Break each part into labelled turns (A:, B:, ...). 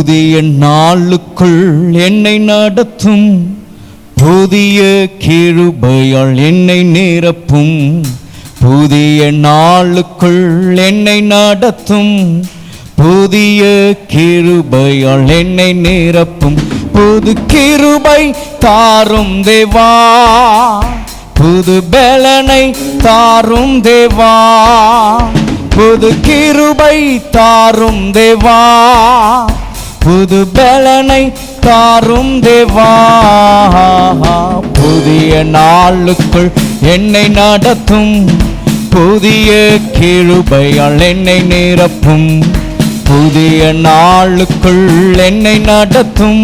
A: புதிய நாளுக்குள் என்னை நடத்தும், புதிய கிருபையால் என்னை நிரப்பும். புதிய நாளுக்குள் என்னை நடத்தும், புதிய கிருபையால் என்னை நிரப்பும். புது கிருபை தாரும் தேவா, புது பலனை தாரும் தேவா. புது கிருபை தாரும் தேவா, புது பலனை தாரும் தேவா. புதிய நாளுக்குள் என்னை நடத்தும், புதிய கிருபையால் என்னை நிரப்பும். புதிய நாளுக்குள் என்னை நடத்தும்,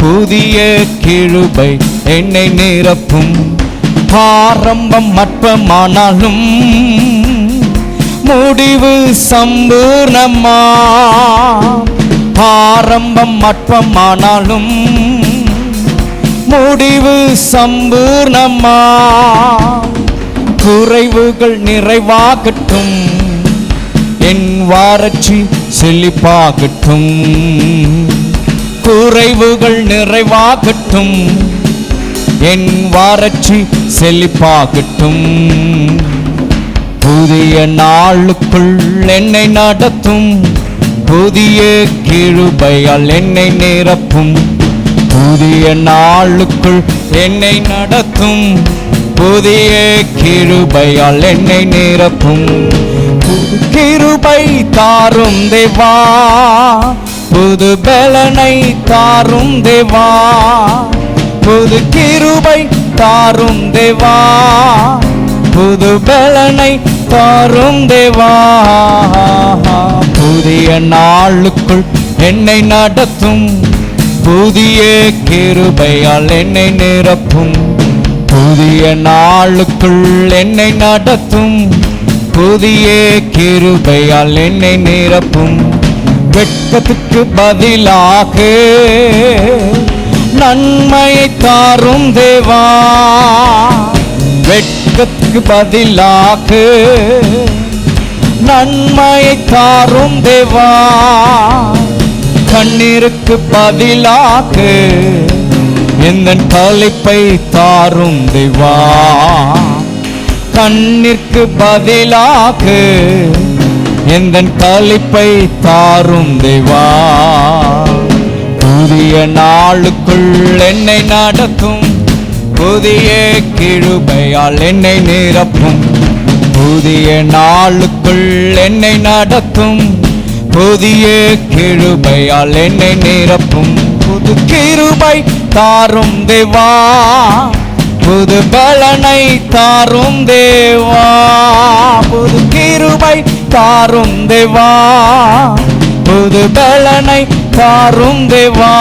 A: புதிய கிருபை என்னை நிரப்பும். ஆரம்பம் அற்பமானாலும் முடிவு சம்பூர்ணமா. ஆரம்பம் அற்பமானாலும் முடிவு சம்பூர்ணமா. குறைவுகள் நிறைவாகட்டும், என் வறட்சி செழிப்பாகட்டும். குறைவுகள் நிறைவாகட்டும், என் வறட்சி செழிப்பாகட்டும். புதிய நாளுக்குள் என்னை நடத்தும், புதிய கிருபையால் என்னை நிரப்பும். புதிய நாளுக்குள் என்னை நடத்தும், புதிய கிருபையால் என்னை நிரப்பும். புது கிருபை தாரும் தேவா, புது பலனை தாரும் தேவா. புது கிருபை தாரும் தேவா, புது பலனை தாரும் தேவா. புதிய நாளுக்குள் என்னை நடத்தும், புதிய கிருபையால் என்னை நிரப்பும். புதிய நாளுக்குள் என்னை நடத்தும், புதிய கிருபையால் என்னை நிரப்பும். வெட்கத்துக்கு பதிலாக நன்மையை தாரும் தேவா. வெட்கத்துக்கு பதிலாக நன்மையை தாரும் தேவா. கண்ணீருக்கு பதிலாக எந்தன் களிப்பை தாரும் தேவா. கண்ணீருக்கு பதிலாக எந்தன் களிப்பை தாரும் தேவா. புதிய நாளுக்குள் என்னை நடத்தும், புதிய கிருபையால் என்னை நிரப்பும். புதிய நாளுக்குள் என்னை நடத்தும், புதிய கிருபையால் என்னை நிரப்பும். புது கிருபை தாரும் தேவா, புது பலனை தாரும் தேவா. புது கிருபை தாரும் தேவா, புது பலனை தாரும் தேவா.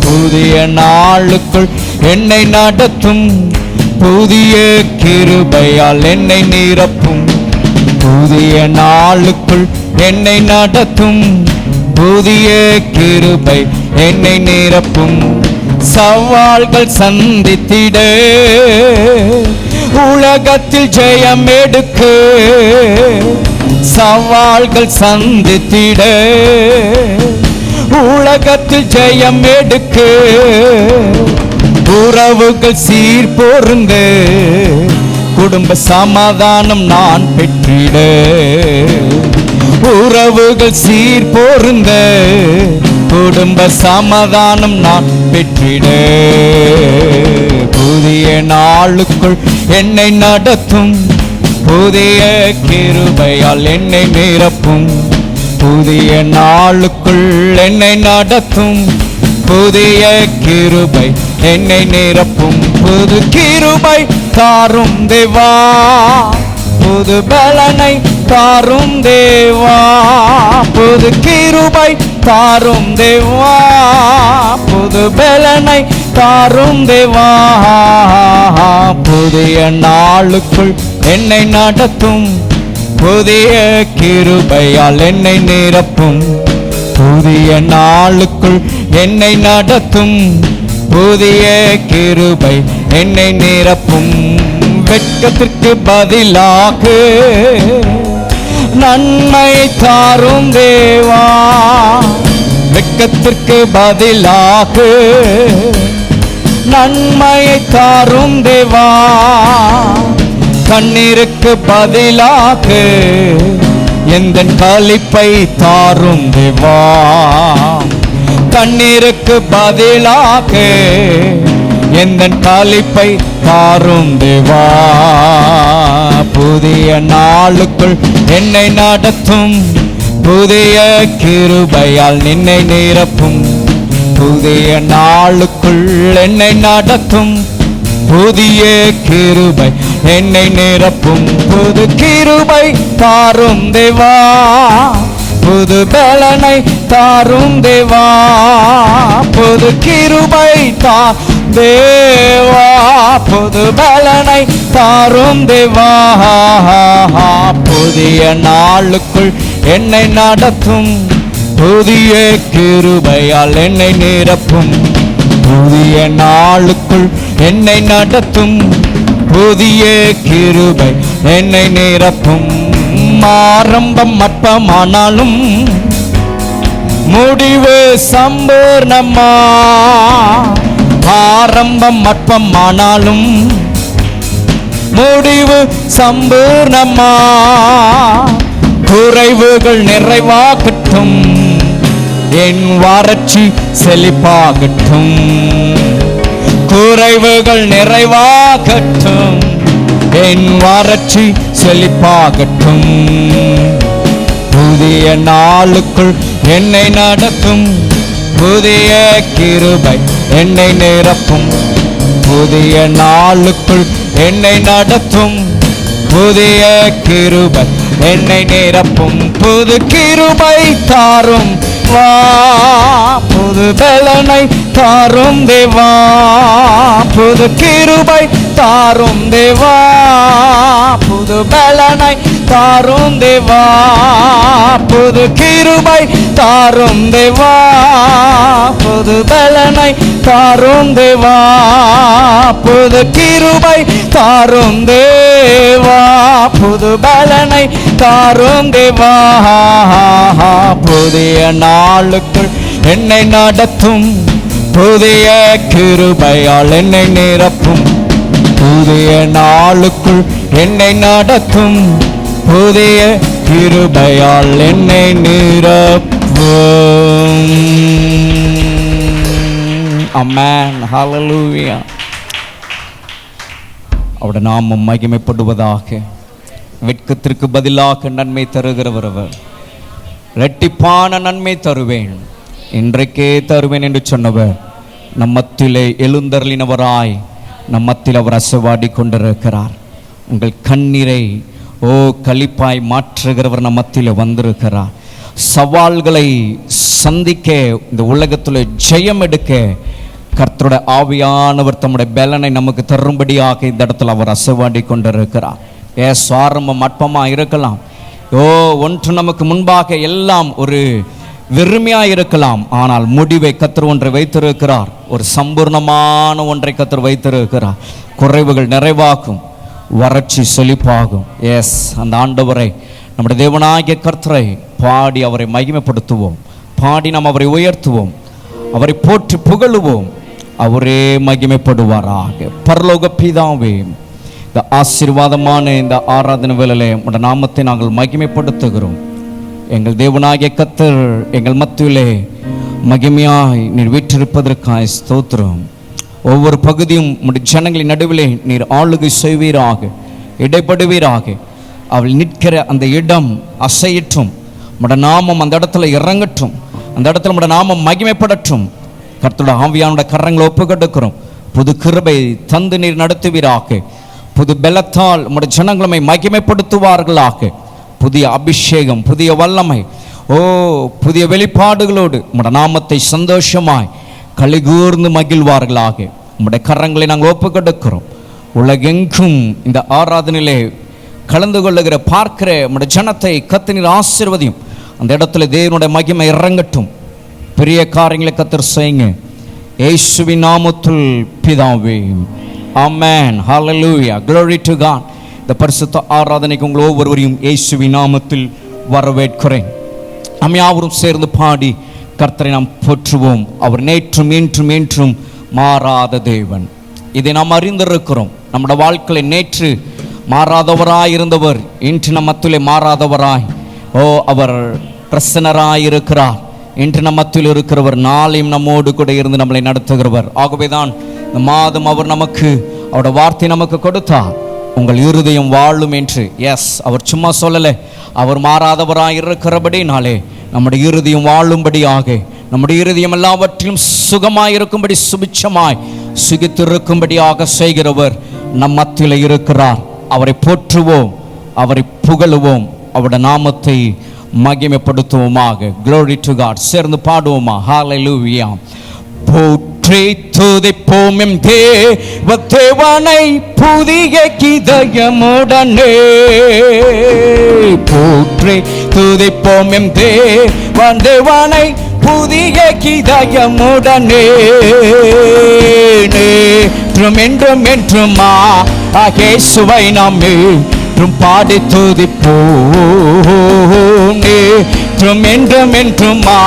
A: புதிய நாளுக்குள் என்னை நடத்தும், புதிய கிருபையால் என்னை நிரப்பும். புதிய நாளுக்குள் என்னை நடத்தும், புதிய கிருபை என்னை நிரப்பும். சவால்கள் சந்தித்திட உலகத்தில் ஜெயம் எடுக்க. சவால்கள் சந்தித்திட உலகத்தில் ஜெயம் எடுக்க. உறவுகள் சீர் பொருந்த குடும்ப சமாதானம் நான் பெற்றிட. உறவுகள் சீர் பொருந்த குடும்ப சமாதானம் நான் பெற்றிட. புதிய நாளுக்குள் என்னை நடத்தும், புதிய கிருபையால் என்னை நிரப்பும். புதிய நாளுக்குள் என்னை நடத்தும், புதிய கிருபை என்னை நிரப்பும். புது கிருபை தாரும் தேவா, புது பலனை தாரும் தேவா. புது கிருபை தாரும் தேவா, புது பலனை தாரும் தேவா. புதிய நாளுக்குள் என்னை நடத்தும், புதிய கிருபையால் என்னை நிரப்பும். புதிய நாளுக்குள் என்னை நடத்தும், புதிய கிருபை என்னை நிரப்பும். வெட்கத்திற்கு பதிலாக நன்மை தாரும் தேவா. வெட்கத்திற்கு பதிலாக நன்மையை தாரும் தேவா. கண்ணீருக்கு பதிலாக எந்த களிப்பை தாரும் தேவா. கண்ணீருக்கு பதிலாக எந்த களிப்பை தாரும் தேவா. புதிய நாளுக்குள் என்னை நடத்தும், புதிய கிருபையால் நின்னை நிரப்பும். புதிய நாளுக்குள் என்னை நடத்தும், புதிய கிருபை என்னை நிரப்பும். புது கிருபை தாரும் தேவா, புது பலனை தாரும் தேவா. புது கிருபை தேவா, புது பலனை தாரும் தேவா. புதிய நாளுக்குள் என்னை நடத்தும், புதிய கிருபையால் என்னை நிரப்பும். புதிய நாளுக்குள் என்னை நடத்தும், புதிய கிருபை என்னை நிரப்பும். ஆரம்பம் அற்பமானாலும் முடிவு சம்பூர்ணமா. ஆரம்பம் அற்பமானாலும் முடிவு சம்பூர்ணமா. குறைவுகள் நிறைவாகட்டும், என் வறட்சி செழிப்பாகட்டும். குறைவுகள் நிறைவாகட்டும், என் வறட்சி செழிப்பாகட்டும். புதிய நாளுக்குள் என்னை நடத்தும், புதிய கிருபை என்னை நிரப்பும். புதிய நாளுக்குள் என்னை நடத்தும், புதிய கிருபை என்னை நிரப்பும். புது கிருபை தாரும் வா, புது பலனை தாரும் தேவா. புது கிருபை தாரும் தேவா, புது பலனை தாரும் தேவா. புது கிருபை தாரும் தேவா, புது பலனை தாரும் தேவா. புது கிருபை தாரும் தேவா, புது பலனை தாரும் தேவா. புதிய நாளுக்குள் என்னை நடத்தும், புதிய கிருபையால் என்னை நிரப்பும். புதிய நாளுக்குள் என்னை நடத்தும், புதிய கிருபையால் என்னை நிரப்பும். ஆமென், ஹல்லேலூயா. அவருடைய நாமம் மகிமைப்படுவதாக. வெட்கத்திற்கு பதிலாக நன்மை தருகிறவர் அவர். இரட்டிப்பான நன்மை தருவேன், இன்றைக்கே தருவேன் என்று சொன்னவர் நம்மத்திலே எழுந்தருளினவராய் நம்மத்தில் அவர் அசைவாடி கொண்டிருக்கிறார். உங்கள் கண்ணீரை களிப்பாய் மாற்றுகிறவர் நம்மத்திலே வந்திருக்கிறார். சவால்களை சந்திக்க, இந்த உலகத்தில் ஜெயம் எடுக்க கர்த்தருடைய ஆவியானவர் தம்முடைய பலனை நமக்கு தரும்படியாக இந்த இடத்துல அவர் அசைவாடி கொண்டிருக்கிறார். ஆரம்பம் அற்பமாக இருக்கலாம், ஒன்று நமக்கு முன்பாக எல்லாம் ஒரு வெறுமையாக இருக்கலாம், ஆனால் முடிவை கர்த்தர் ஒன்றை வைத்திருக்கிறார். ஒரு சம்பூர்ணமான ஒன்றை கர்த்தர் வைத்திருக்கிறார். குறைவுகள் நிறைவாகும், வறட்சி செழிப்பாகும். அந்த ஆண்டவரை, நம்முடைய தேவனாகிய கர்த்தரை பாடி அவரை மகிமைப்படுத்துவோம், பாடி நாம் அவரை உயர்த்துவோம், அவரை போற்றி புகழுவோம். அவரே மகிமைப்படுவாராக. பரலோக பிதாவே, இந்த ஆசீர்வாதமான இந்த ஆராதனை வேளையிலே உம்முடைய நாமத்தை நாங்கள் மகிமைப்படுத்துகிறோம். எங்கள் தேவனாகிய கர்த்தர் எங்கள் மத்தியிலே மகிமையாய் நீர் வீற்றிருப்பதற்காய் ஸ்தோத்திரம். ஒவ்வொரு பகுதியும் உம்முடைய ஜனங்களின் நடுவிலே நீர் ஆளுகை செய்வீராக, இடைப்படுவீராக. அவள் நிற்கிற அந்த இடம் அசையற்றும், உம்முடைய நாமம் அந்த இடத்துல இறங்கட்டும், அந்த இடத்துல உம்முடைய நாமம் மகிமைப்படட்டும். கர்த்தருடைய ஆவியானுடைய கரங்களை ஒப்புக்கொடுக்கிறோம். புது கிருபை தந்து நீர் நடத்துவீராக. புது பலத்தால் உம்முடைய ஜனங்களை மகிமைப்படுத்துவார்களாக. புதிய அபிஷேகம், புதிய வல்லமை, புதிய வெளிப்பாடுகளோடு உம்முடைய நாமத்தை சந்தோஷமாய் கலிகூர்ந்து மகிழ்வார்களாக. உம்முடைய கரங்களை நாங்கள் ஒப்புக்கொடுக்கிறோம். உலகெங்கும் இந்த ஆராதனையிலே கலந்து கொள்ளுகிற பார்க்கிற உம்முடைய ஜனத்தை கர்த்தர் ஆசீர்வதியும். அந்த இடத்துல தேவனுடைய மகிமை இறங்கட்டும். பெரிய காரியங்களை கர்த்தர் செய்யுங்க. இயேசுவின் நாமத்தில் பிதாவே, ஆமென், ஹல்லேலூயா, glory to God. இந்த பரிசுத்த ஆராதனைக்கு உங்கள் ஒவ்வொருவரையும் இயேசுவின் நாமத்தில் வரவேற்கிறேன். நாம் யாவரும் சேர்ந்து பாடி கர்த்தரை நாம் போற்றுவோம். அவர் நேற்றும் இன்றும் என்றும் மாறாத தேவன். இதை நாம் அறிந்திருக்கிறோம். நம்முடைய வாழ்க்கையில் நேற்று மாறாதவராய் இருந்தவர் இன்று நம் மத்தியிலே மாறாதவராய் அவர் பிரசன்னராய் இருக்கிறார். இன்று நம் மத்தியில் இருக்கிறவர் நாளையும் நம்மோடு கூட இருந்து நம்மளை நடத்துகிறவர். ஆகவேதான் இந்த மாதம் அவர் நமக்கு அவருடைய வார்த்தை நமக்கு கொடுத்தார், உங்கள் இருதயம் வாழும் என்று. எஸ், அவர் சும்மா சொல்லலை, அவர் மாறாதவராய் இருக்கிறபடினாலே நம்முடைய இருதயம் வாழும்படியாக, நம்முடைய இருதயம் எல்லாவற்றிலும் சுகமாய் இருக்கும்படி, சுபிட்சமாய் சுகித்திருக்கும்படியாக செய்கிறவர் நம் மத்தியில் இருக்கிறார். அவரை போற்றுவோம், அவரை புகழுவோம், அவருடைய நாமத்தை மகிமைப்படுத்துவோமாக. Glory to God. சேர்ந்து பாடுவோமா? Hallelujah. போற்றி துதிப்போம் எம் தேவனை புதிய கிதயமுடனே. போற்றி துதிப்போம் எம் தேவனை புதிய கிதயமுடனே. நேற்றும் என்றும் என்றுமா இயேசுவை நாம் என்றும் பாடி துதிப்போம். நேற்றும் என்றும் என்றுமா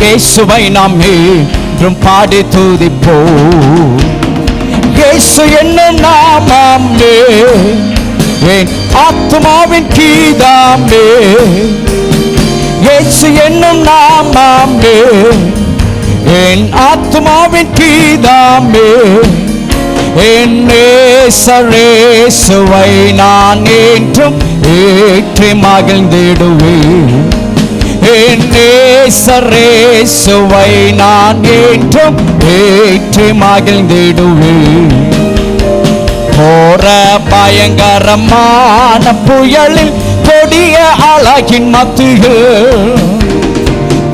A: இயேசுவை நாம் என்றும் பாடி துதிப்போம். இயேசு என்னும் நாமமே என் ஆத்துமாவின் கீதமே. இயேசு என்னும் நாமமே என் ஆத்துமாவின் கீதமே. என் நேசரேசுவை நான் என்றும் ஏற்றி மகிழ்ந்திடுவேன். என் நேசரேசுவை நான் என்றும் ஏற்றி மகிழ்ந்திடுவேன். போற பயங்கரமான புயலில் கொடிய அழகின் மத்தியில்,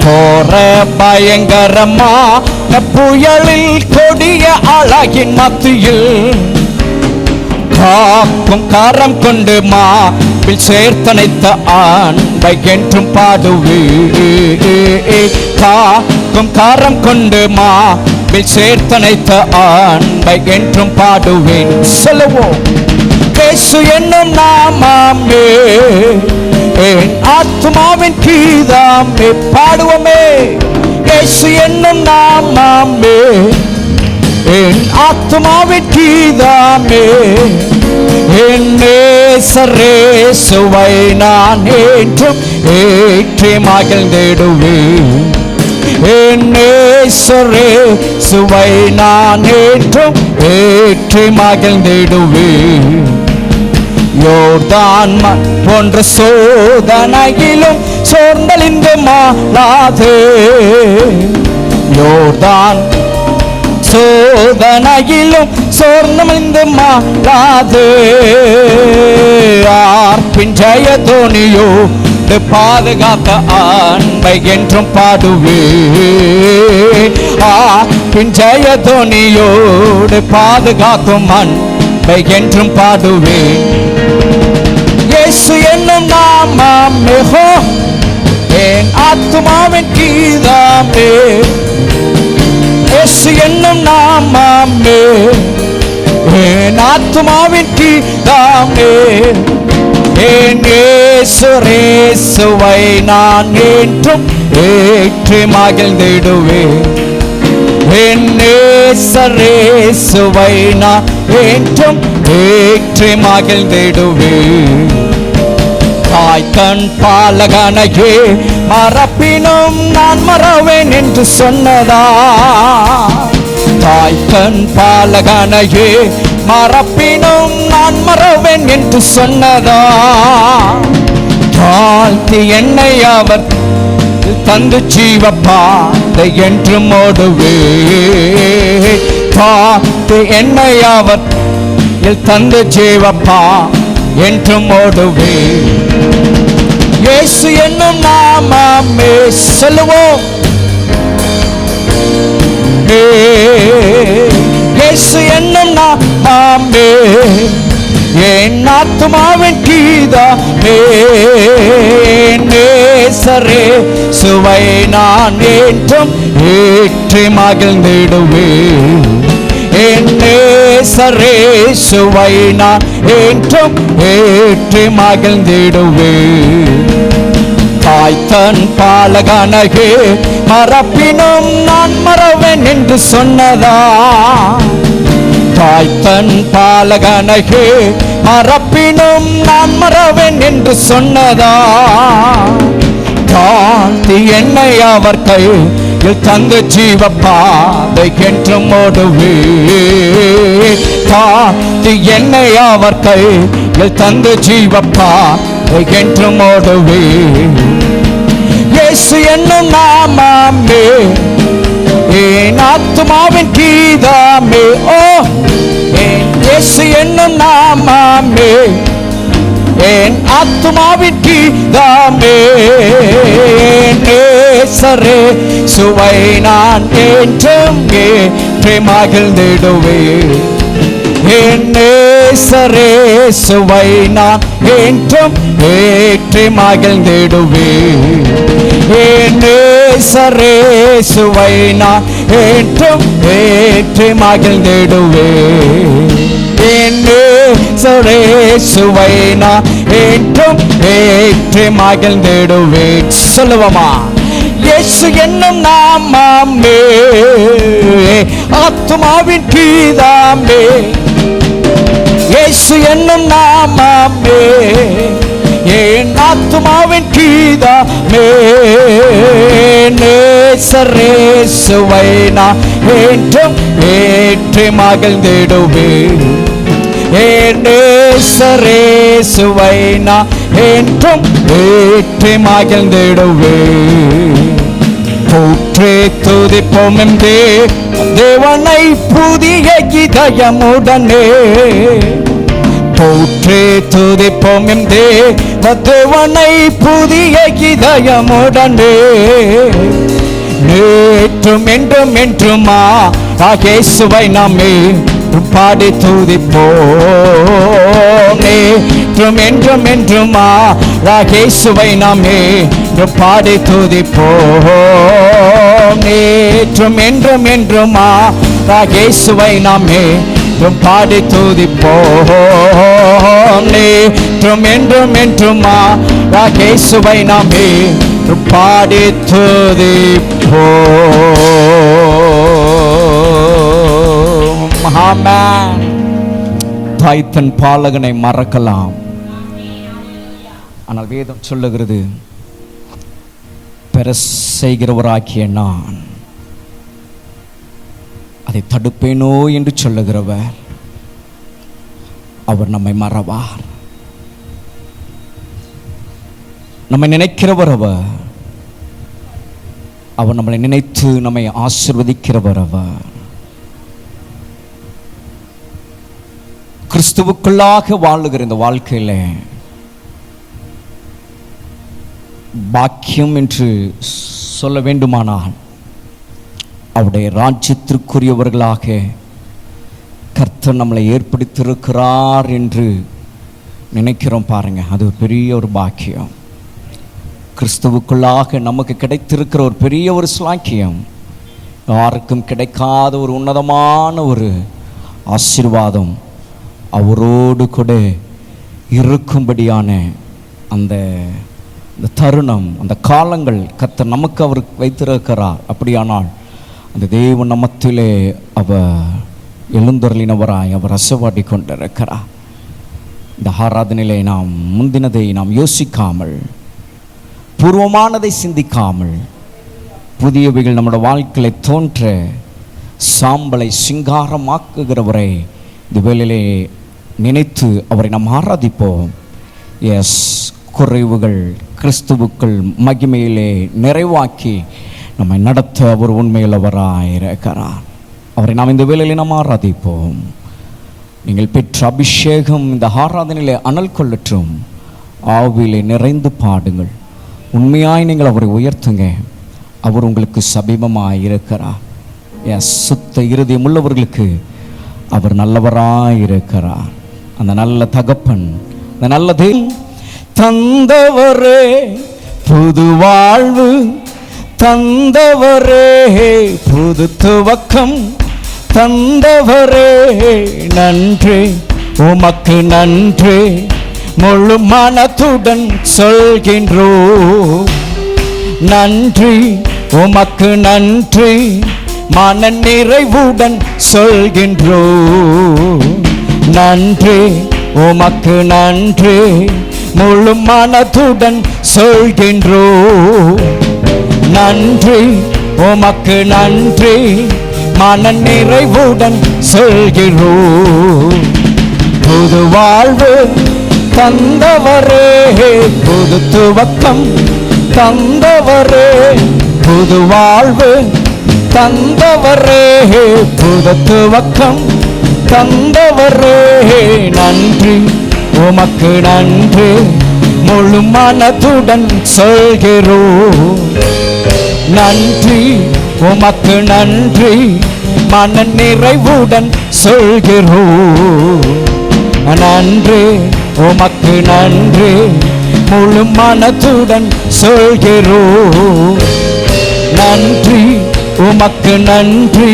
A: போற பயங்கரமான புயலில் கொடிய அழகின் மத்தியில் காக்கும் கரம் கொண்டு மாவில் சேர்த்தனைத்த அன்பை என்றும் பாடுவே. காக்கும் கரம் கொண்டு மாவில் சேர்த்தனைத்த அன்பை என்றும் பாடுவேன். சொல்லுவோம். இயேசு என்னும் நாமமே என் ஆத்துமாவின் கீதமே. பாடுவோமே. இயேசு என்னும் நாமமே என் ஆத்துமாவின் கீதமே. என் நேசரேசுவை நான் என்றும் ஏற்றி மகிழ்ந்திடுவேன். என் நேசரேசுவை நான் என்றும் ஏற்றி மகிழ்ந்திடுவேன். யோர்தான் போன்ற சோதனையிலும் சோர்ந்தழிந்து மாளாதே. யோர்தான் சோதனையிலும் சோர்ந்தமிழ்ந்து மாளாதே. ஆர்ப்பின் ஜெயதோனியோ பாதுகாத்த அன்பை என்றும் பாடுவே. ஆர்ப்பின் ஜெயதோனியோடு பாதுகாக்கும் அன்பை என்றும் பாடுவே. இயேசு என்னும் நாமமே என் ஆத்துமாவின் கீதமே. இயேசு என்னும் நாமமே என் ஆத்துமாவின் கீதமே. என் நேசரேசுவை நான் என்றும் ஏற்றி மகிழ்ந்திடுவேன். என் நேசரேசுவை நான் என்றும் ஏற்றி மகிழ்ந்திடுவேன். தாய் தன் பாலகனையே மறப்பினும் நான் மறவேன் என்று சொன்னதா. தாய் தன் பாலகனையே மறப்பினும் நான் மறவேன் என்று சொன்னதா. தாழ்த்தி என்னை அவர் தந்து ஜீவப்பாதை என்று ஓடுவே. தாழ்த்தி என்னை அவர் தந்து ஜீவப்பா என்றும் ஓடுவே. இயேசு என்னும் நாமமே. சொல்லுவோம். இயேசு என்னும் நாமமே என் ஆத்துமாவின் கீதமே. நேசரேசுவை நான் என்றும் ஏற்றி மகிழ்ந்திடுவேன். என் நேசரேசுவை நான் என்றும் ஏற்றி மகிழ்ந்திடுவேன். தாய் தன் பாலகனகே மறப்பினும் நான் மறவேன் என்று சொன்னதா. தாய் தன் பாலகனகே மறப்பினும் நான் மறவேன் என்று சொன்னதா. தாழ்த்தி என்னை அவர் கையில் தந்து ஜீவ பாதை என்றும் ஓடுவே. தாழ்த்தி என்னை அவர் கையில் தந்து ஜீவ பாதை என்றும் ஓடுவே. இயேசு என்னும் நாமமே என் ஆத்துமாவின் கீதமே. ஓ இயேசு என்னும் நாமமே என் ஆத்துமாவின் கீதமே. நேசரே சுவை நான் என்றும் ஏற்று மகிழ்ந்திடுவேன். நேசரே சுவை நான் என்றும் ஏற்று மகிழ்ந்திடுவேன். நேசரே சுவை நான் என்றும் ஏற்று மகிழ்ந்திடுவேன். நேசரே சுவை நான் என்றும் ஏற்று மகிழ்ந்திடுவேன். சொல்லுவோமா? இயேசு என்னும் நாமமே ஆத்துமாவின் கீதமே. இயேசு என்னும் நாமமே என் ஆத்துமாவின் கீதமே. நேசரே சுவை நான் என்றும் ஏற்று மகிழ்ந்திடுவேன். நேசரே சுவை நான் என்றும் ஏற்று மகிழ்ந்திடுவேன். போற்றே துதிப்போம் என்றே தேவனை புதிய இதயமுடனே. போற்றே துதிப்போம் என்றே தேவனை புதிய இதயமுடனே. நேற்றும் என்றும் என்றுமா இயேசுவை நாமே பாடி துதிப்போம். நேற்றும் என்றும் என்றுமா இயேசுவை நாமே பாடி துதிப்போம். நேற்றும் என்றும் என்றுமா இயேசுவை நாமே பாடி துதிப்போம். நேற்றும் என்றும் என்றுமா இயேசுவை நாமே பாடி துதிப்போம். ஆமென். தாய் தன் பாலகனை மறக்கலாம், ஆனால் வேதம் சொல்லுகிறது பெற செய்கிறவராகிய நான் அதை தடுப்பேனோ என்று சொல்லுகிறவர் அவர் நம்மை மறவார். நம்மை நினைக்கிறவர் அவர் நம்மளை நினைத்து நம்மை ஆசீர்வதிக்கிறவர் அவர். கிறிஸ்துவுக்குள்ளாக வாழுகிற இந்த வாழ்க்கையில பாக்கியம் என்று சொல்ல வேண்டுமானால் அவருடைய ராஜ்யத்திற்குரியவர்களாக கர்த்தர் நம்மளை ஏற்படுத்தியிருக்கிறார் என்று நினைக்கிறோம் பாருங்க. அது ஒரு பெரிய ஒரு பாக்கியம். கிறிஸ்துவுக்குள்ளாக நமக்கு கிடைத்திருக்கிற ஒரு பெரிய ஒரு ஸ்லாக்கியம். யாருக்கும் கிடைக்காத ஒரு உன்னதமான ஒரு ஆசீர்வாதம். அவரோடு கூட இருக்கும்படியான அந்த தருணம், அந்த காலங்கள் கர்த்தர் நமக்கு அவர் வைத்திருக்கிறார். அப்படியானால் அந்த தேவன் நமத்திலே அவர் எழுந்தருளினவராய் அவர் அசைவாடி கொண்டிருக்கிறார். இந்த ஆராதனையிலே நாம் முந்தினதை நாம் யோசிக்காமல், பூர்வமானதை சிந்திக்காமல், புதியவைகள் நம்முடைய வாழ்க்கையில தோன்ற சாம்பலை சிங்காரமாக்குகிறவரை இந்த வேளையிலே நினைத்து அவரை நாம் ஆராதிப்போம். எஸ், குறைவுகள் கிறிஸ்துவுக்குள் மகிமையிலே நிறைவாக்கி நம்மை நடத்த அவர் உண்மையுள்ளவராயிருக்கிறார். அவரை நாம் இந்த வேளையிலே நாம் ஆராதிப்போம். நீங்கள் பெற்ற அபிஷேகம் இந்த ஆராதனையிலே அனல் கொள்ளற்றும். ஆவியிலே நிறைந்து பாடுங்கள். உண்மையாய் நீங்கள் அவரை உயர்த்துங்க. அவர் உங்களுக்கு சமீபமாயிருக்கிறார். எஸ், சுத்த இருதயம் உள்ளவர்களுக்கு அவர் நல்லவராயிருக்கிறார். அந்த நல்ல தகப்பன், அந்த நல்ல தேவன் தந்தவரே, புது வாழ்வு தந்தவரே, புது துவக்கம் தந்தவரே, நன்றி உமக்கு நன்றி முழு மனத்துடன் சொல்கின்றோம். நன்றி உமக்கு நன்றி மன நிறைவுடன் சொல்கின்றோ. நன்றி உமக்கு நன்றி முழு மனதுடன் சொல்கின்றோ. நன்றி உமக்கு நன்றி மன நிறைவுடன் சொல்கிறோ. புது வாழ்வு தந்தவரே, புது துவக்கம் தந்தவரே, புது வாழ்வு தந்தவரே, புது துவக்கம் தந்தவரே. நன்றி உமக்கு நன்றி முழு மனதுடன் சொல்கிறோ. நன்றி உமக்கு நன்றி மன நிறைவுடன் சொல்கிறோ. நன்றி உமக்கு நன்றி முழு மனதுடன் சொல்கிறோ. நன்றி உமக்கு நன்றி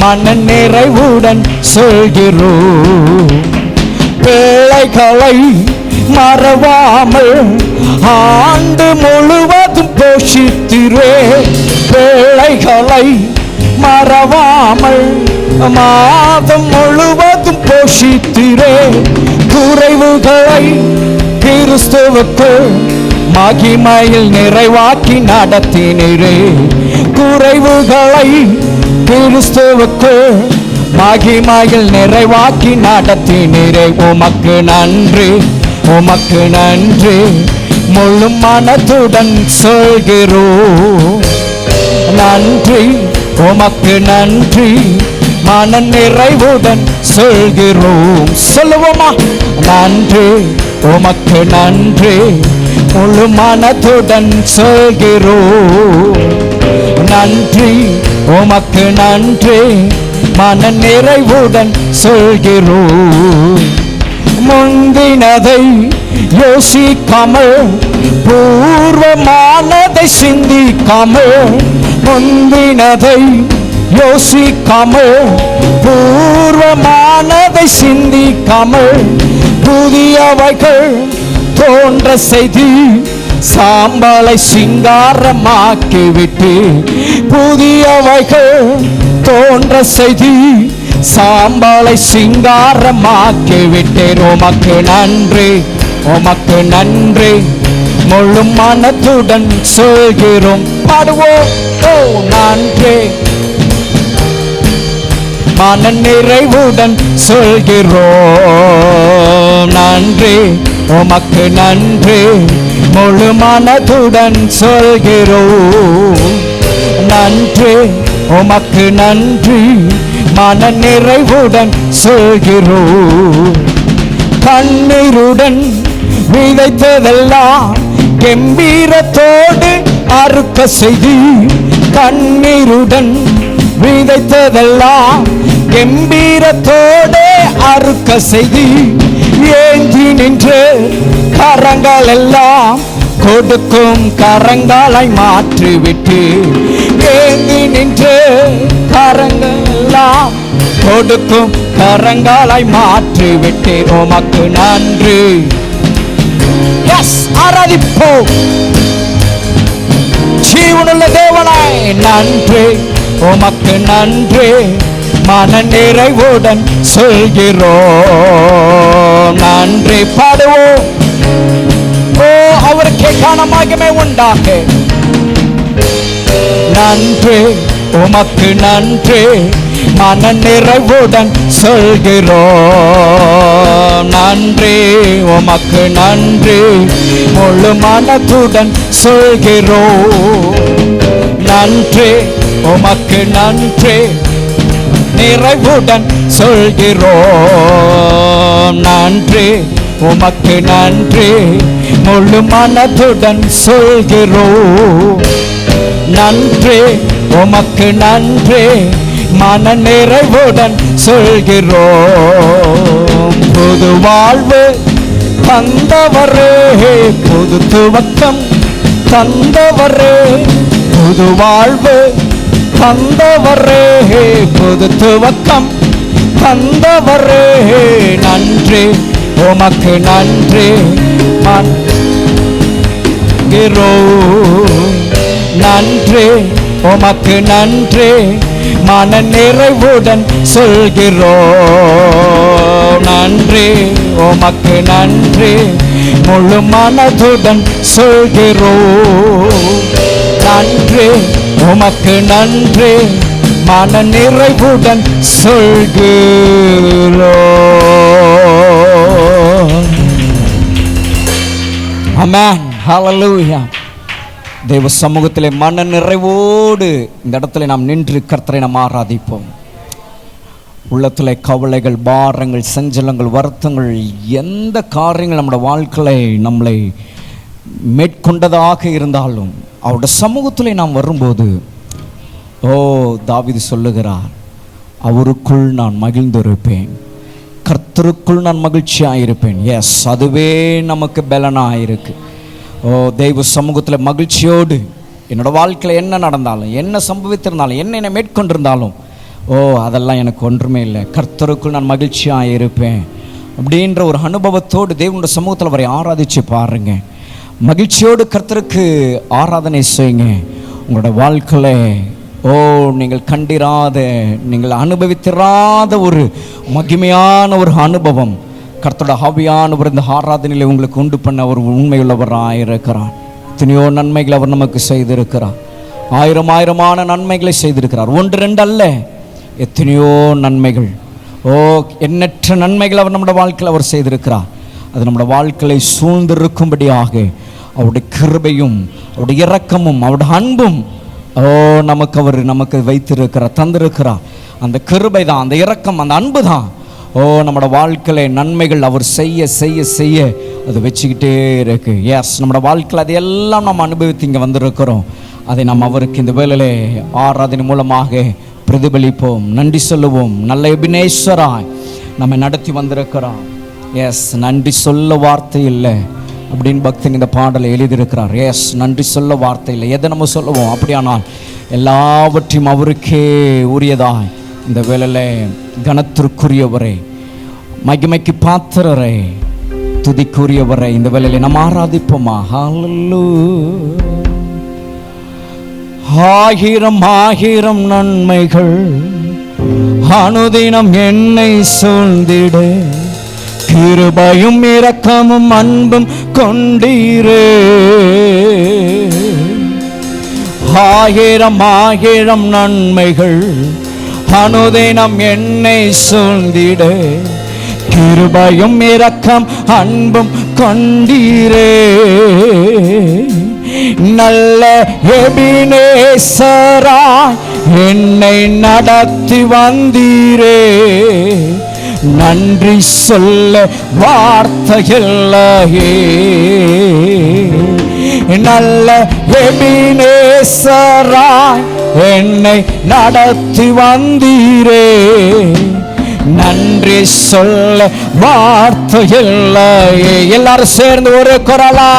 A: மன நிறைவுடன் சொல்கிறோ. பிள்ளைகளை மறவாமல் ஆண்டு முழுவதும் போஷித்திரே. பிள்ளைகளை மறவாமல் மாதம் முழுவதும் போஷித்திரே. குறைவுகளை கிறிஸ்துவுக்கு மகிமையில் நிறைவாக்கி நடத்தினரே. குறைவுகளை கிறிஸ்துவுக்கு மகிமையில் நிறைவாக்கி நடத்தினரே. உமக்கு நன்றி உமக்கு நன்றி முழு மனதுடன் சொல்கிறோ. நன்றி உமக்கு நன்றி மன நிறைவுடன் சொல்கிறோம். சொல்லுவோமா? நன்றி உமக்கு நன்றி முழு மனதுடன் சொல்கிறோ. நன்றி உமக்கு நன்றி மன நிறைவுடன் சொல்கிறோ. முந்தினதை யோசிக்காமல் பூர்வமானதை சிந்திக்காமல், முந்தினதை யோசிக்காமல் பூர்வமானதை சிந்திக்காமல், புதியவைகள் தோன்ற செய்தி சாம்பலை சிங்காரமாக்கிவிட்டு, புதியவைகள் தோன்ற செய்தி சாம்பலை சிங்காரமாக்கிவிட்டேன். உமக்கு நன்றி உமக்கு நன்றி முழு மனதுடன் சொல்கிறோம். பாடுவோம். ஓ நன்றி மன நிறைவுடன் சொல்கிறோம். நன்றி உமக்கு நன்றி முழு மனதுடன் சொல்கிறோம். நன்றி உமக்கு நன்றி மன நிறைவுடன் சொல்கிறோம். கண்ணீருடன் விதைத்ததெல்லாம் கம்பீரத்தோடு அறுக்க செய்தி, கண்ணீருடன் விதைத்ததெல்லாம் கம்பீரத்தோடு அறுக்க செய்தி, ஏந்தி நின்று கரங்கள் எல்லாம் கொடுக்கும் கரங்களாய் மாற்றிவிட்டு, ஏந்தி நின்று கரங்கள் எல்லாம் கொடுக்கும் கரங்களாய் மாற்றிவிட்டு. உமக்கு நன்றி. எஸ், ஆராதிப்போம் ஜீவனுள்ள தேவனாய். நன்றி உமக்கு நன்றி மன நிறைவுடன் சொல்கிறோம். நன்றி பாடுவோம். ஓ அவருக்கே காணமாகவே உண்டாக. நன்றி உமக்கு நன்றி மன நிறைவுடன் சொல்கிறோம். நன்றி உமக்கு நன்றி முழு மனதுடன் சொல்கிறோம். நன்றி உமக்கு நன்றி நிறைவுடன் சொல்கிறோம். நன்றி உமக்கு நன்றி முழு மனதுடன் சொல்கிறோம். நன்றி உமக்கு நன்றி மன நிறைவுடன் சொல்கிறோம். புது வாழ்வு தந்தவரே, புது துவக்கம் தந்தவரே, புது வாழ்வு தந்தவரே, புது துவக்கம் தந்தவரே. நன்றி உமக்கு நன்றி மன்கிறோம். நன்றி, உமக்கு நன்றி, மன நிறைவுடன் சொல்கிறோம். நன்றி, உமக்கு நன்றி, முழு மனதுடன் சொல்கிறோம். நன்றி, உமக்கு நன்றி, மன நிறைவுடன் சொல்கிறோம். ஆமென், ஹல்லேலூயா. தேவ சமூகத்திலே மன நிறைவோடு இந்த இடத்துல நாம் நின்று கர்த்தரை நாம் ஆராதிப்போம். உள்ளத்திலே கவலைகள், பாரங்கள், சஞ்சலங்கள், வருத்தங்கள், எந்த காரியங்கள் நம்முடைய வாழ்க்கையை நம்மளை மேற்கொண்டதாக இருந்தாலும் அவருடைய சமூகத்திலே நாம் வரும்போது, ஓ தாவீது சொல்லுகிறார், அவருக்குள் நான் மகிழ்ந்திருப்பேன், கர்த்தருக்குள் நான் மகிழ்ச்சியாக இருப்பேன். எஸ், அதுவே நமக்கு பலனாக இருக்கு. ஓ தெய்வ சமூகத்தில் மகிழ்ச்சியோடு என்னோடய வாழ்க்கையில் என்ன நடந்தாலும், என்ன சம்பவித்திருந்தாலும், என்னை மேற்கொண்டிருந்தாலும், ஓ அதெல்லாம் எனக்கு ஒன்றுமே இல்லை, கர்த்தருக்குள் நான் மகிழ்ச்சியாக இருப்பேன் அப்படின்ற ஒரு அனுபவத்தோடு தேவனுடைய சமூகத்தில் அவரை ஆராதித்து பாருங்க. மகிழ்ச்சியோடு கர்த்தருக்கு ஆராதனை செய்யுங்க. உங்களோட வாழ்க்கையில் ஓ நீங்கள் கண்டிராத, நீங்கள் அனுபவித்திராத ஒரு மகிமையான ஒரு அனுபவம் கர்த்தரோட ஆவியானவர் இந்த ஆராதனையில் உங்களுக்கு உண்டு பண்ண அவர் உண்மையுள்ளவராக இருக்கிறார். எத்தனையோ நன்மைகளை அவர் நமக்கு செய்திருக்கிறார். ஆயிரமான நன்மைகளை செய்திருக்கிறார். ஒன்று ரெண்டு அல்ல, எத்தனையோ நன்மைகள், ஓ எண்ணற்ற நன்மைகள் அவர் நம்முடைய வாழ்க்கையில் அவர் செய்திருக்கிறார். அது நம்முடைய வாழ்க்கையை சூழ்ந்திருக்கும்படியாக அவருடைய கிருபையும் அவருடைய இரக்கமும் அவருடைய அன்பும் ஓ நமக்கு வைத்திருக்கிறார், தந்திருக்கிறார். அந்த கிருபை தான், அந்த இரக்கம், அந்த அன்பு தான் ஓ நம்மளோட வாழ்க்கையில் நன்மைகள் அவர் செய்ய செய்ய செய்ய அது வச்சுக்கிட்டே இருக்கு. எஸ், நம்மளோட வாழ்க்கையில் அதையெல்லாம் நம்ம அனுபவித்து இங்கே வந்திருக்கிறோம். அதை நாம் அவருக்கு இந்த வேளையிலே ஆராதனை மூலமாக பிரதிபலிப்போம், நன்றி சொல்லுவோம். நல்ல எபினேஸ்வராய் நம்ம நடத்தி வந்திருக்கிறோம். எஸ், நன்றி சொல்ல வார்த்தை இல்லை அப்படின்னு பக்தன் இந்த பாடலை எழுதியிருக்கிறார். எஸ், நன்றி சொல்ல வார்த்தை இல்லை, எதை நம்ம சொல்லுவோம்? அப்படியானால் எல்லாவற்றையும் அவருக்கே உரியதாய் இந்த வேளையில் கனத்திற்குரியவரை, மகிமைக்கு பாத்திரரை, துதிக்குரியவரை இந்த வேளையில் நம்ம ஆராதிப்போமா? ஆயிரம் ஆயிரம் நன்மைகள் அனுதினம் என்னை சூழ்ந்திட, கிருபையும் இரக்கமும் அன்பும் கொண்டீரே. ஆயிரம் ஆயிரம் நன்மைகள் அனுதினம் என்னை சூழ்ந்திட, கிருபையும் இரக்கம் அன்பும் கொண்டீரே. நல்ல எபினேசராய் என்னை நடத்தி வந்தீரே, நன்றி சொல்ல வார்த்தையில்லையே. நல்ல எபினேசராய் என்னை நடத்தி வந்தீரே, நன்றி சொல்ல வார்த்தையில்லையே. எல்லாரும் சேர்ந்து ஒரு குரலா,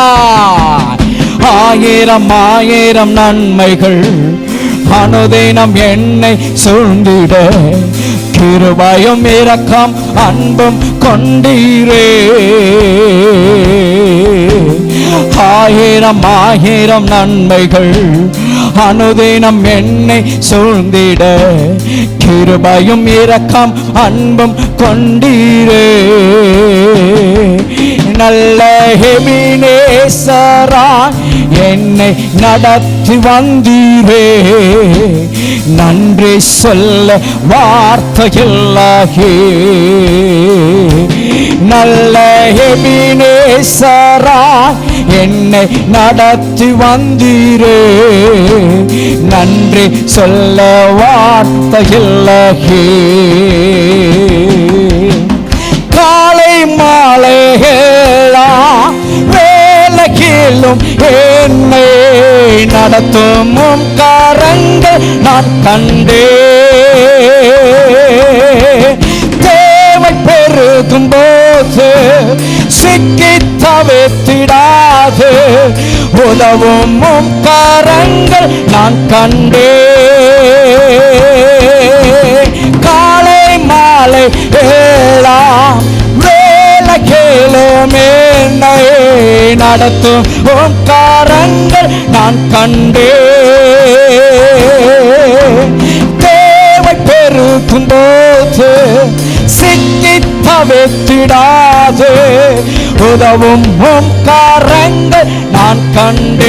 A: ஆயிரம் ஆயிரம் நன்மைகள் அனுதினம் என்னை சூழ்ந்திட, கிருபையும் இரக்கம் அன்பும் கொண்டீரே. ஆயிரம் ஆயிரம் நன்மைகள் அனுதினம் என்னை சூழ்ந்திட, கிருபையும் இரக்கம் அன்பும் கொண்டீரே. நல்ல எபினேசராய் என்னை நடத்தி வந்தீரே, நன்றி சொல்ல வார்த்தையில்லையே. நல்ல எபினேசராய் என்னை நடத்தி வந்தீரே, நன்றி சொல்ல வார்த்தையில்லையே. காலை மாலையெல்லாம் வேலையிலும் என்னை நடத்தும் கரங்கள் நான் கண்டே. தேவை பெருகும் போது சிக்கி தவித்திடாது உதவும் கரங்கள் நான் கண்டே. காலை மாலை ஏழாம் வேலையிலும் என்னை நடத்தும் கரங்கள் நான் கண்டே. தேவை பெருக்கும் போது சிக்கி தவித்திடாது உதவும் உம் கரங்கள் நான் கண்டேன்.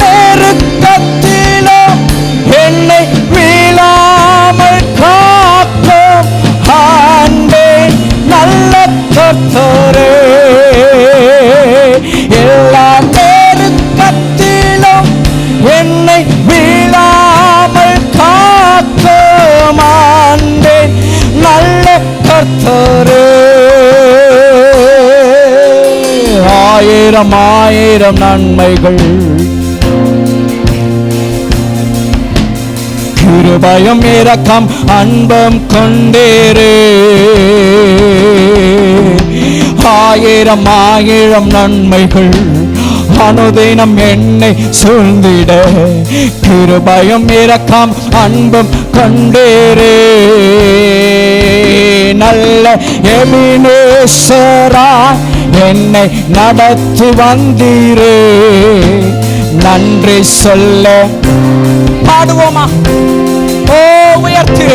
A: நெருக்கத்திலும் என்னை வீழாமல் காக்கும் ஆண்டேன் நல்ல கர்த்தரே. எல்லா நெருக்கத்திலும் என்னை வீழாமல் காக்கும் ஆண்டேன் நல்ல கர்த்தரே. ஆயிரம் ஆயிரம் நன்மைகள் கிருபையும் இரக்கம் அன்பும் கொண்டேரே. ஆயிரம் ஆயிரம் நன்மைகள் அனுதினம் என்னை சூழ்ந்திட கிருபையும் இரக்கம் அன்பும் கொண்டேரே. நல்ல எபினேசரா என்னை நடத்தி வந்தீரே. நன்றி சொல்ல பாடுவோமா? ஓ உயர்த்தே.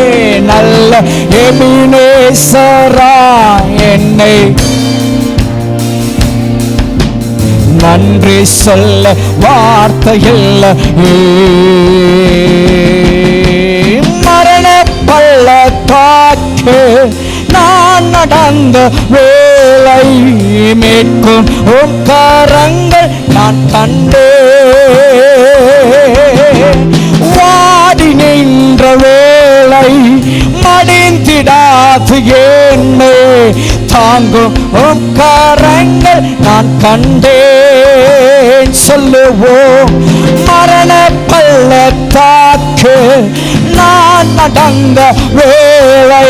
A: நல்ல எபினேசரா என்னை நன்றி சொல்ல வார்த்தையில் மரண பள்ளத்தாக்கு நான் நடந்த வேளை மீட்கும் உம் கரங்கள் நான் கண்டேன். வாடி நின்ற வேளை மடிந்திடாது என்னை தாங்கும் உம் கரங்கள் நான் கண்டேன். சொல்லுவோம். மரண பள்ளத்தாக்கு நான் நடந்த வேளை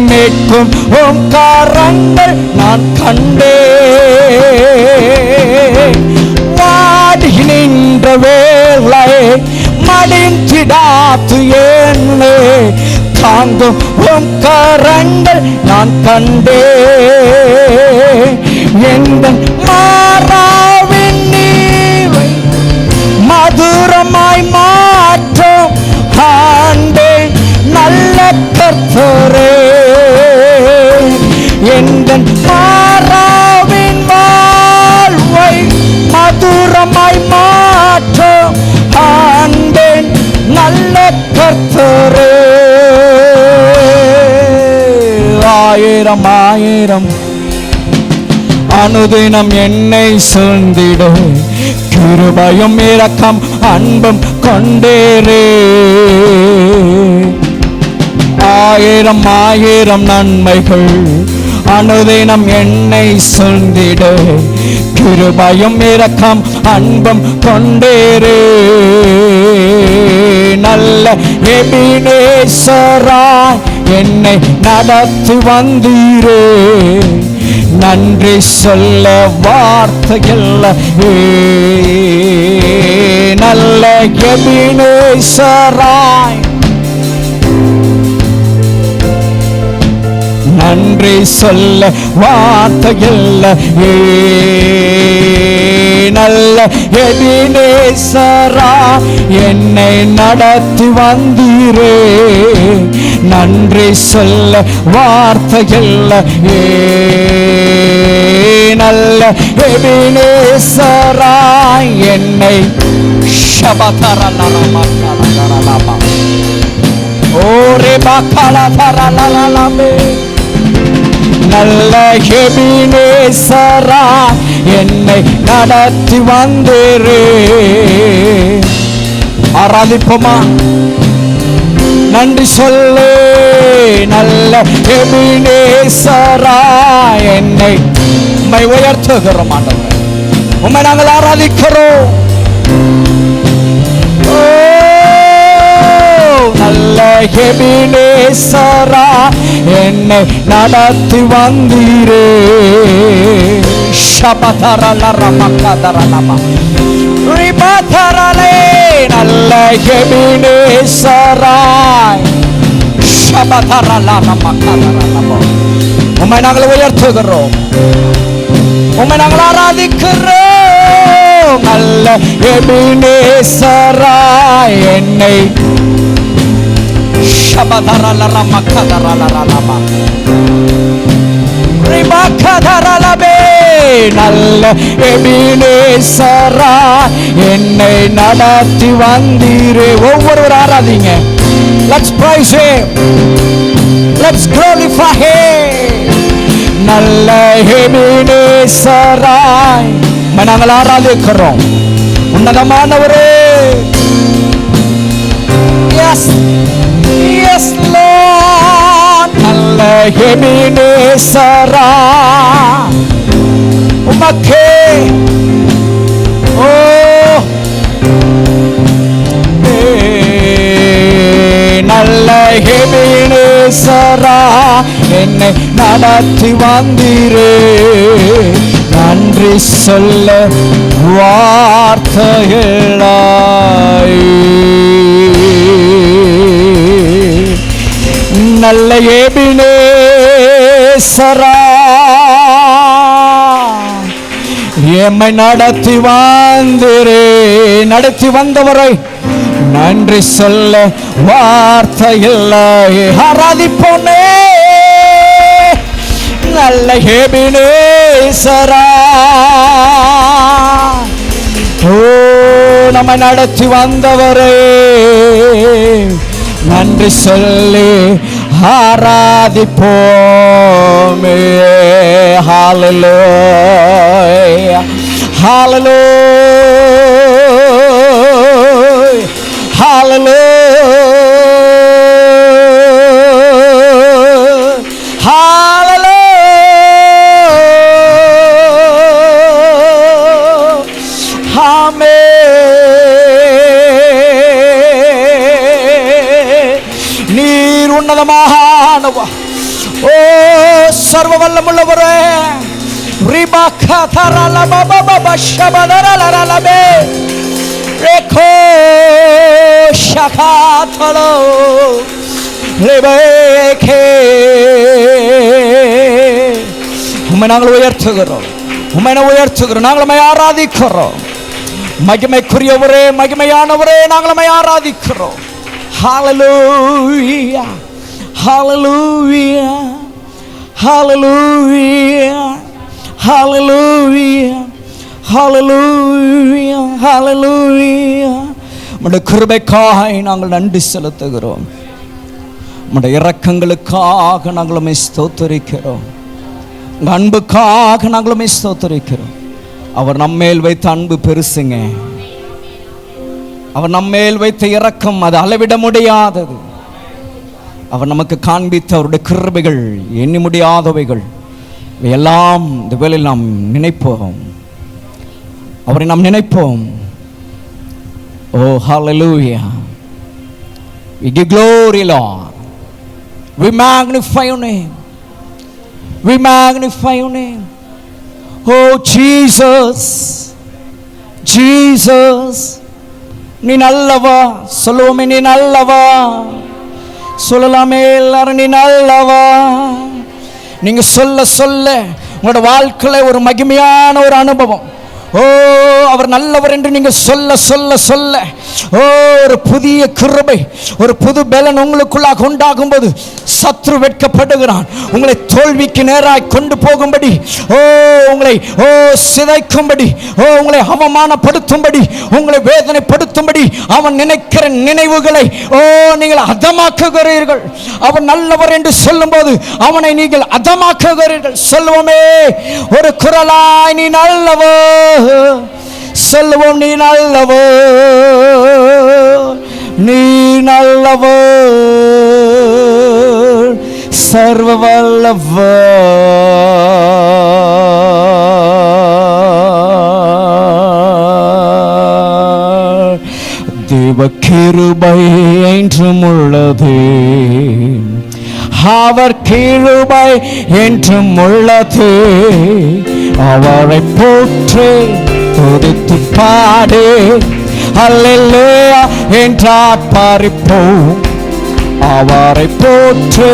A: மீட்கும் உம் கரங்கள் நான் கண்டேன். வாடி நின்ற வேளை மடிந்திடாது என்னை தாங்கும் உம் கரங்கள் நான் கண்டேன். எங்கள் மாறாவின் நீரை மதுரமாய் மாற்றும் ஆண்டேன் நல்ல கர்த்தரே. எங்கள் மாறாவின் வாழ்வை மதுரமாய் மாற்றும் ஆண்டேன் நல்ல கர்த்தரே. ஆயிரம் ஆயிரம் அனுதினம் என்னை சூழ்ந்திட கிருபையும் இரக்கம் அன்பும் கொண்டேரே. ஆயிரம் ஆயிரம் நன்மைகள் அனுதினம் என்னை சூழ்ந்திட கிருபையும் இரக்கம் அன்பும் கொண்டேரே. நல்ல எபினேசராய் என்னை நடத்தி வந்தீரே. நன்றி சொல்ல வார்த்தையில் நல்ல எபினேசராய் நன்றி சொல்ல வார்த்தையில் நல்ல எபினேசரா என்னை நடத்தி வந்தீரே. நன்றி சொல்ல வார்த்தையில் நல்ல எபினேசரா என்னை ஷபதரலலமகலகலலம ஓரே பகலதரலலலமே. நல்ல எபினேசரா என்னை நடத்தி வந்தீரே. ஆராதிப்போமா? நன்றி சொல்லு. நல்ல எபினேசரா என்னை உம்மை உயர்த்துகிறோம் ஆண்டவரே. உம்மை நாங்கள் ஆராதிக்கிறோம். நல்ல எபினேசரா என்னை நடத்தி வந்தீரே. ஷபதரலரமகதரலம ரிபதரலே. நல்ல எபினேசரா ஷபதரலரமகதரலம உம்மை நாங்கள் உயர்த்துகிறோம். உம்மை நாங்கள் ஆராதிக்கிறோம். நல்ல எபினேசராய் என்னை நல்ல எபினேசராய் என்னை நடத்தி வந்தீரே. ஒவ்வொருவர் ஆராதிங்க. Let's praise him. Let's glorify him. நல்ல எபினேசராய் நாங்கள் ஆராதிக்கிறோம். உன்னதமானவரே. Yes, yes Lord. நல்ல எபினேசராய் உமக்கே நல்ல எபினேசராய் என்னை நடத்தி வந்தீரே. நன்றி சொல்ல வார்த்தையில்லை. நல்ல எபினேசராய் எம்மை நடத்தி வந்தீரே. நடத்தி வந்தவரை நன்றி சொல்ல வார்த்தையில்லை. ஆராதிப்போனே. நல்ல எபினேசராய் நம்மை நடத்தி வந்தவரே நன்றி சொல்லி ஆராதிப்போமே. ஹல்லேலூயா, ஹல்லேலூயா, ஹல்லேலூயா, ஹல்லேலூயா. ஆமென். நீர் உன்னதமானவா. ஓ சர்வ வல்லமுள்ளவரே. உம்மை நாங்கள் உயர்த்துகிறோம். உம்மை உயர்த்துகிறோம். நாங்கள் உம்மை ஆராதிக்கிறோம். மகிமைக்குரியவரே, மகிமையானவரே, நாங்கள் உம்மை ஆராதிக்கிறோம். Hallelujah, hallelujah, hallelujah, hallelujah, hallelujah, hallelujah. உம்முடைய கிருபைக்காய் நாங்கள் நன்றி செலுத்துகிறோம். உம்முடைய இரக்கங்களுக்காக நாங்கள் உம்மை ஸ்தோத்திரிக்கிறோம். உங்கள் அன்புக்காக நாங்கள் உம்மை ஸ்தோத்திரிக்கிறோம். அவர் நம்மேல் வைத்த அன்பு பெருசுங்க. அவர் நம்மேல் வைத்த இரக்கம் அது அளவிட முடியாதது. அவர் நமக்கு காண்பித்த அவருடைய கிருபைகள் எண்ணி முடியாதவைகள். எல்லாம் இந்த வேளையில் நாம் நினைப்போம். அவரை நாம் நினைப்போம். ஓ ஹல்லேலூயா. We give glory, Lord. We magnify your name. We magnify your name. Oh Jesus, Jesus. நீ நல்லவா. சொல்லுவோமே, நீ நல்லவா. சொல்லலாமே எல்லாரும், நீ நல்லவா. நீங்க சொல்ல சொல்ல உங்களோட வாழ்க்கையில ஒரு மகிமையான ஒரு அனுபவம். ஓ அவர் நல்லவர் என்று நீங்க சொல்ல சொல்ல சொல்ல ஓ ஒரு புதிய கிருபை, ஒரு புது பலன் உங்களுக்குள்ளாக உண்டாகும் போது சத்ரு வெட்கப்படுகிறான். உங்களை தோல்விக்கு நேராய் கொண்டு போகும்படி, ஓ உங்களை சிதைக்கும்படி, உங்களை அவமானப்படுத்தும்படி, உங்களை வேதனைப்படுத்தும்படி அவன் நினைக்கிற நினைவுகளை நீங்கள் அதமாக்குகிறீர்கள். அவன் நல்லவர் என்று சொல்லும் போது அவனை நீங்கள் அதமாக்குகிறீர்கள். சொல்லுவோமே ஒரு குரலாய், நீ நல்லவர். சொல்லுவோம், நீ நல்லவர், நீ நல்லவர், சர்வ வல்லவர். தேவ கிருபை என்றும் உள்ளது, அவர் கிருபை என்றும் உள்ளது. அவரை போற்றி துதித்து பாடு, அல்லேலூயா என்றார் பாரிப்போம். அவரை போற்றி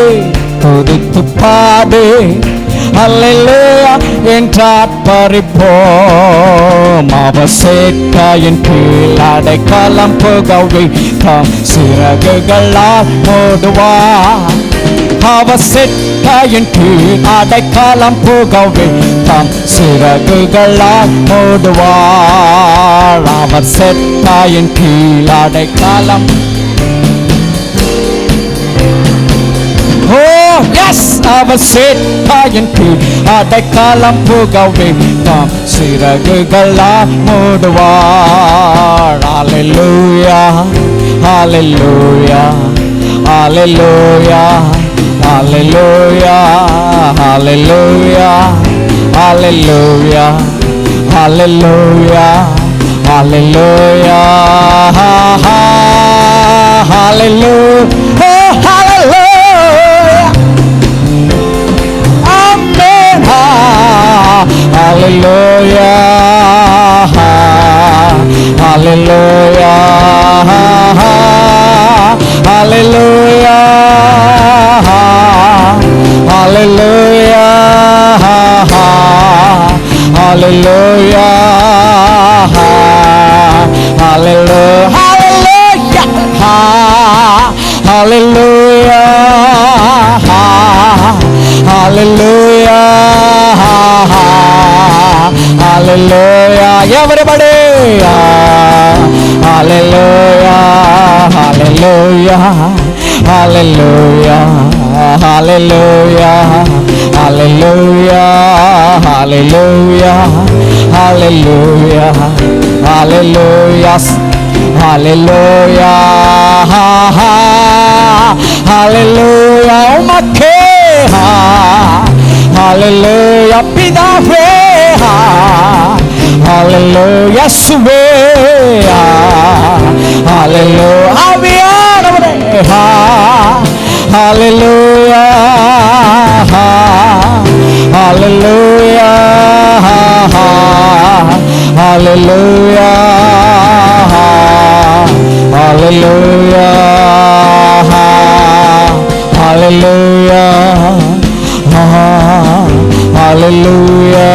A: துதித்து பாடு, அல்லேலூயா என்றார்ப்பரிப்போம். அவர் சேட்டையின் கீழ் அடைக்கலம் புகவை தாம் சிறகுகளால் மூடுவார். அவர் சேட்டையின் கீழ் அடைக்கலம் புகவை தாம் சிறகுகளால் மூடுவார். அவர் சேட்டையின் கீழ் அடைக்கலம் அவர் சேட்டையின் கீழ் அடைக்கலம் புகவை தாம் சிறகுகளால் மூடுவார். அல்லேலூயா அல்லேலூயா அல்லேலூயா அல்லேலூயா அல்லேலூயா அல்லேலூயா அல்லேலூயா அல்லேலூயா அல்லேலூயா Hallelujah, hallelujah, hallelujah, hallelujah, hallelujah, hallelujah, hallelujah, hallelujah, hallelujah, everybody, hallelujah, hallelujah, hallelujah, hallelujah, hallelujah, hallelujah, hallelujah, hallelujah, hallelujah, hallelujah, umakke, hallelujah, பிதாவே, hallelujah, இயேசுவே, hallelujah, ஆவியானவரே, hallelujah, hallelujah, hallelujah, hallelujah, hallelujah, hallelujah,